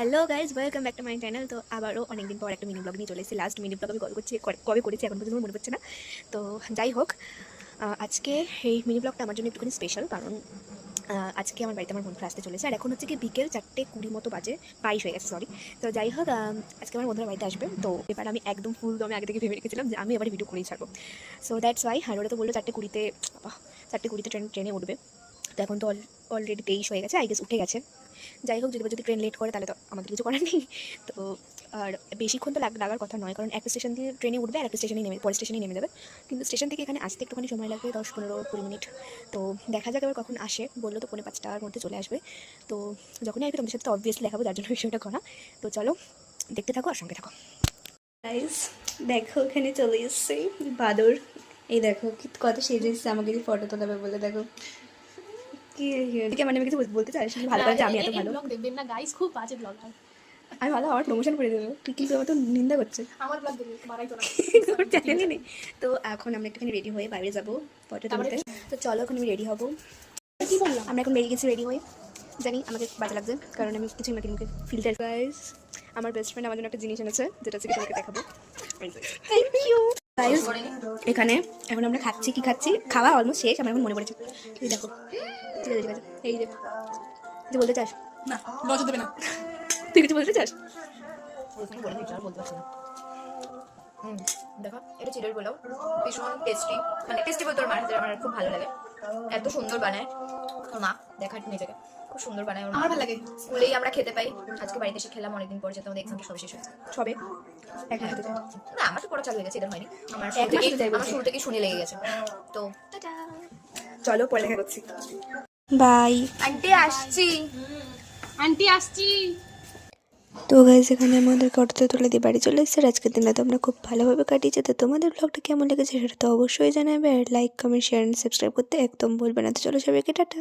Hello guys, welcome back to my channel. তো আবারও অনেকদিন পর একটা মিনি ব্লগ নিয়ে চলে এসেছি। লাস্ট মিনি ব্লগ আমি কবে করছি কবে করেছি এখন পর্যন্ত মনে পড়ছে না। তো যাই হোক, আজকে এই মিনি ব্লগটা আমার জন্য একটুখানি স্পেশাল, কারণ আজকে আমার বাড়িতে আমার বন্ধুরা আসতে চলেছে। আর এখন হচ্ছে কি বিকেল 4:20 মতো বাজে, 22 হয়ে গেছে, সরি। তো যাই হোক, আজকে আমার বন্ধুরা বাড়িতে আসবে। তো এবার আমি একদম ফুল দমে আগে থেকে ভেবে রেখেছিলাম যে আমি এবার ভিডিও করেই ছাড়বো। So that's why. আর ওরা তো বললো 4:20, 4:20 ট্রেনে উঠবে। তো এখন তো অলরেডি 23 হয়ে গেছে, আই গেস উঠে গেছে। যাই হোক, যদি ট্রেন লেট করে তাহলে তো আমাদের কিছু করার নেই। তো আর বেশিক্ষণ তো লাগার কথা নয়, কারণ একটা স্টেশন দিয়ে ট্রেনে উঠবে আর একটা স্টেশনেই পরের স্টেশনেই নেমে যাবে। কিন্তু স্টেশন থেকে এখানে আসতে একটুখানি সময় লাগবে, 10-15-20 মিনিট। তো দেখা যাক এবার কখন আসে। বললো তো 4:45টার মধ্যে চলে আসবে। তো যখনই আসবে তোমাদের সাথে তো অবভিয়াসলি দেখাবো, যার জন্য বিষয়টা করা। তো চলো দেখতে থাকো আর সঙ্গে থাকো। গাইস দেখো, এখানে চলে এসেছি বাদর। এই দেখো কত সেজে এসেছে আমাকে দিয়ে ফটো তোলাবে বলে। দেখো কি মানে আমি কিছু বলতে চাই ভালো করে, আমি এত ভালো ব্লগ দেখবেন না গাইস, খুব বাজে ব্লগ। আমি ভালো, আমার প্রমোশন করে দেবে তুই, কিন্তু আমার তো নিন্দা করছে। আমার ব্লগ দেখবেন, মারাই তো না। তোর চ্যানেলই নেই। তো এখন আমরা একটুখানি রেডি হয়ে বাইরে যাবো ফটো তুলতে। তো চলো এখন আমি রেডি হবো। কি বললাম? আমরা এখন বেরিয়ে গেছি রেডি হয়ে। জানি আমাকে বাজে লাগছে, কারণ আমি কিছুই মাকে মুখে ফিল্টার। গাইস আমার বেস্ট ফ্রেন্ড আমার জন্য একটা জিনিস এনেছে, যেটা হচ্ছে তোমাকে দেখাবো। Thank you guys. এখানে এখন আমরা খাচ্ছি, কি খাচ্ছি, খাওয়া অলমোস্ট শেষ, আমার এখন মনে পড়েছে। এই দেখো, ঠিক আছে ঠিক আছে, এই যে কিছু বলতে চাস? না, লজ্জা দেবে না। তুই কিছু বলতে চাস? বলতে পারছি না। দেখো, এটা চিড়ের পোলাও, ভীষণ টেস্টি। মানে টেস্টি বলতে ওর মার হাতের আমার খুব ভালো লাগে। এত সুন্দর বানায় ওর মা, দেখা একটু নিজেকে, খুব সুন্দর বানায় ওর মা। আমার ভালো লাগে। স্কুলেই আমরা খেতে পাই, আজকে বাড়িতে এসে খেলাম অনেকদিন পর, যেহেতু আমাদের এক্সামটা সবে শেষ হয়েছে। সবে এক মাস হতে না, আমার তো পড়া চালু হয়ে গেছে, এটা হয়নি। আমার এক মাস হতে যায় বলছি। আমার শুরু থেকেই শুনে লেগে গেছে। তো টাটা। চলো পরে দেখা করছি, বাই। আন্টি আসছি। আন্টি আসছি। তো গাইস এখানে আমাদের অটোতে তুলে দিয়ে বাড়ি চলে এসেছে। আজকের দিনটা তো আমরা খুব ভালোভাবে কাটিয়েছি। তো তোমাদের ব্লগটা কেমন লেগেছে সেটা তো অবশ্যই জানাবে, আর like comment share and subscribe করতে একদম ভুলবে না। তো চলো সবাইকে টাটা।